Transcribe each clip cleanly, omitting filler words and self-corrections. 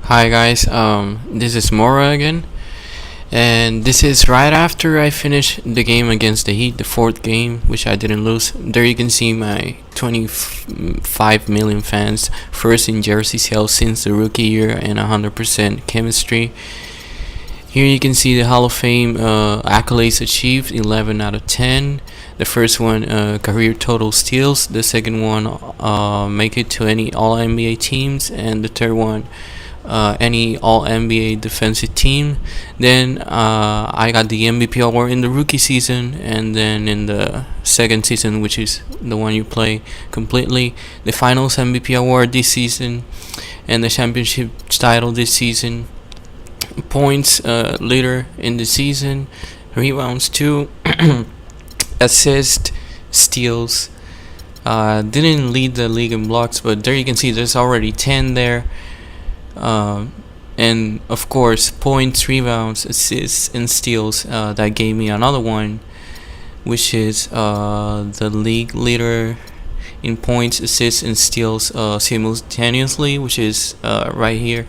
Hi guys, this is Mora again, and this is right after I finished the game against the Heat, the fourth game, which I didn't lose. There you can see my 25 million fans, first in jersey sales since the rookie year, and 100% chemistry. Here you can see the Hall of Fame accolades achieved, 11 out of 10. The first one, career total steals. The second one, make it to any All NBA teams, and the third one, any All NBA defensive team. Then I got the MVP award in the rookie season, and then in the second season, which is the one you play completely, the Finals MVP award this season, and the championship title this season. Points leader in the season, rebounds 2, assist, steals. Didn't lead the league in blocks, but there you can see there's already 10 there. And of course, points, rebounds, assists, and steals. That gave me another one, which is the league leader in points, assists, and steals simultaneously, which is right here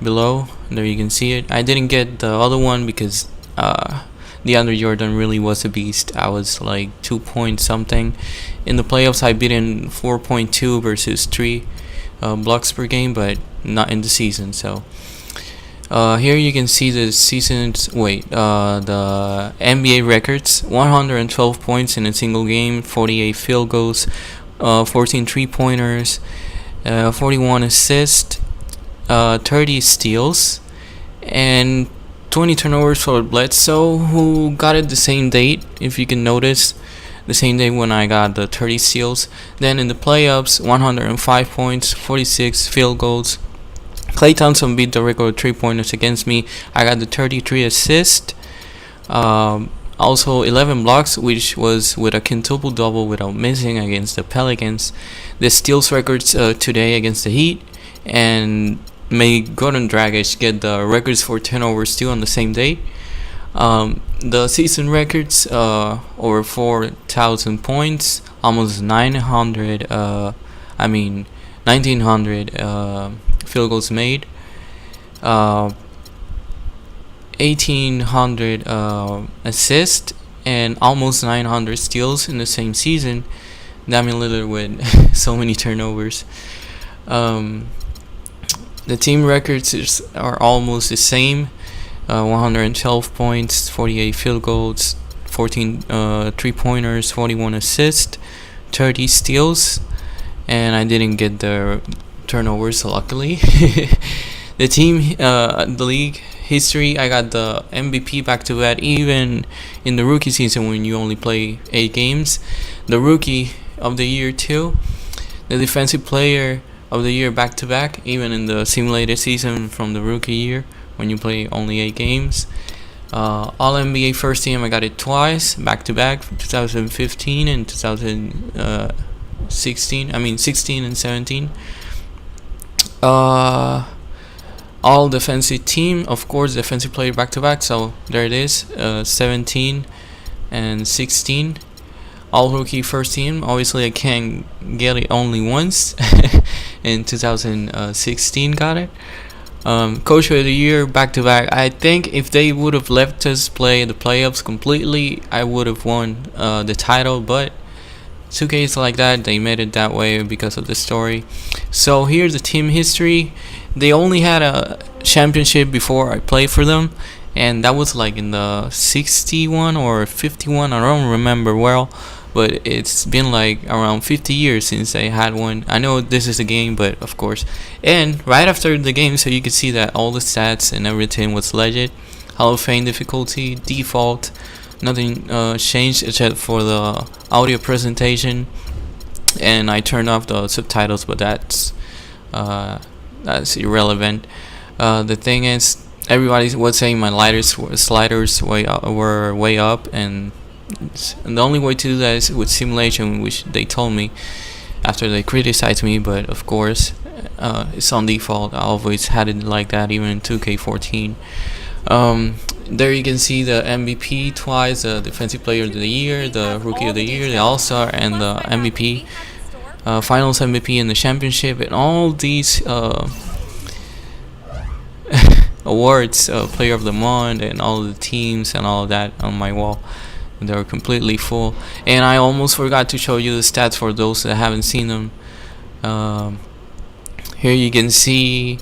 below. There you can see it. I didn't get the other one because DeAndre Jordan really was a beast. I was like 2 point something. In the playoffs, I beat in 4.2 versus 3 blocks per game, but not in the season. So here you can see the season's the NBA records: 112 points in a single game, 48 field goals, 14 3-pointers, 41 assists, 30 steals, and 20 turnovers for Bledsoe, who got it the same date, if you can notice, the same day when I got the 30 steals. Then in the playoffs, 105 points, 46 field goals. Klay Thompson beat the record 3-pointers against me. I got the 33 assists. Also 11 blocks, which was with a quintuple double without missing against the Pelicans. The steals records today against the Heat, and may Goran Dragic get the records for turnovers too on the same day. The season records, over 4,000 points, almost 1900 field goals made, 1800 assists, and almost 900 steals in the same season. Damian Lillard with so many turnovers. The team records are almost the same. 112 points, 48 field goals, 14 3-pointers, 41 assists, 30 steals, and I didn't get the turnovers, luckily. The team, the league history, I got the MVP back-to-back, even in the rookie season when you only play 8 games. The rookie of the year too. The defensive player of the year back-to-back, even in the simulated season from the rookie year when you play only 8 games. All NBA first team, I got it twice, back-to-back, 2015 and 2016. 16 and 17. All defensive team, of course, defensive player back-to-back. So there it is, 17 and 16. All rookie first team. Obviously, I can't get it only once. In 2016, got it. Coach of the year back-to-back. I think if they would have left us play the playoffs completely, I would have won the title, but 2K is like that. They made it that way because of the story. So here's the team history. They only had a championship before I played for them, and that was like in the 61 or 51, I don't remember well, but it's been like around 50 years since they had one. I know this is a game, but of course. And right after the game, so you can see that all the stats and everything was legit. Hall of Fame difficulty, default, nothing changed except for the audio presentation, and I turned off the subtitles, but that's irrelevant. The thing is, everybody was saying my sliders were way up, and the only way to do that is with simulation, which they told me after they criticized me. But of course, it's on default. I always had it like that, even in 2K14. There you can see the MVP twice, the Defensive Player of the Year, the Rookie of the Year, the All-Star, and the MVP. Finals MVP in the championship, and all these awards, player of the month, and all the teams and all of that on my wall. They were completely full, and I almost forgot to show you the stats for those that haven't seen them. Here you can see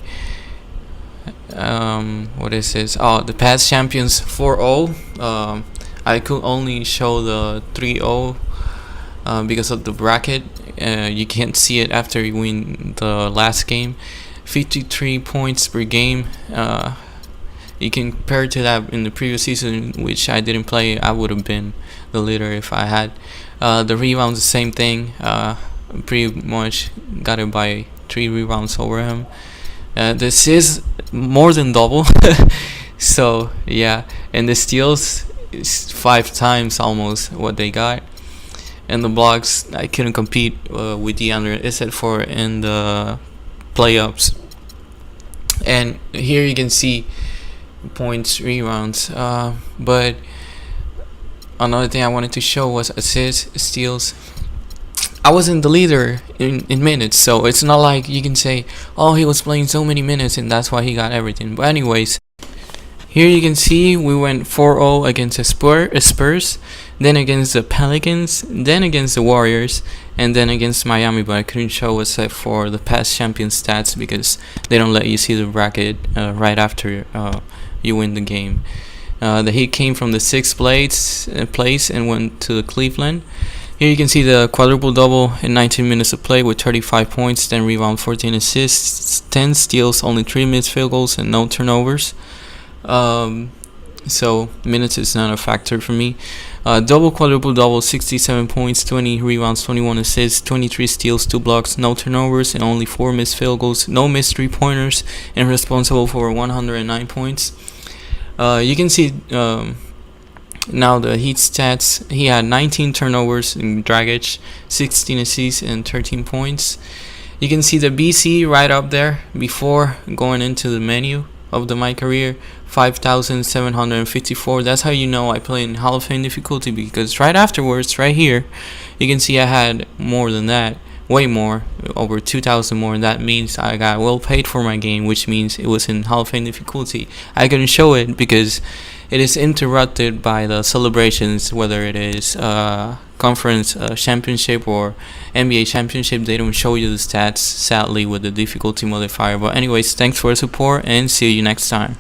what is this? Oh, the past champions 4-0. I could only show the 3-0 because of the bracket. You can't see it after you win the last game. 53 points per game. You can compare to that in the previous season, which I didn't play. I would have been the leader if I had. The rebounds, the same thing. Pretty much got it by 3 rebounds over him. This is more than double. So yeah, and the steals is 5 times almost what they got. And the blocks, I couldn't compete with DeAndre except for in the playoffs. And here you can see points, rebounds. But another thing I wanted to show was assists, steals. I wasn't the leader in minutes, so it's not like you can say, oh, he was playing so many minutes and that's why he got everything. But anyways, here you can see we went 4-0 against the Spurs, then against the Pelicans, then against the Warriors, and then against Miami. But I couldn't show except for the past champion stats because they don't let you see the bracket right after you win the game. The Heat came from the 6th place and went to Cleveland. Here you can see the quadruple double in 19 minutes of play with 35 points, 10 rebounds, 14 assists, 10 steals, only 3 missed field goals, and no turnovers. So minutes is not a factor for me. Double quadruple double, 67 points, 20 rebounds, 21 assists, 23 steals, 2 blocks, no turnovers, and only 4 missed field goals, no missed 3-pointers, and responsible for 109 points. You can see now the Heat stats. He had 19 turnovers in Dragic, 16 assists, and 13 points. You can see the BC right up there before going into the menu of my career, 5,754. That's how you know I play in Hall of Fame difficulty, because right afterwards, right here, you can see I had more than that, way more, over 2,000 more, and that means I got well paid for my game, which means it was in Hall of Fame difficulty. I couldn't show it because it is interrupted by the celebrations, whether it is conference championship or NBA championship. They don't show you the stats, sadly, with the difficulty modifier. But anyways, thanks for the support and see you next time.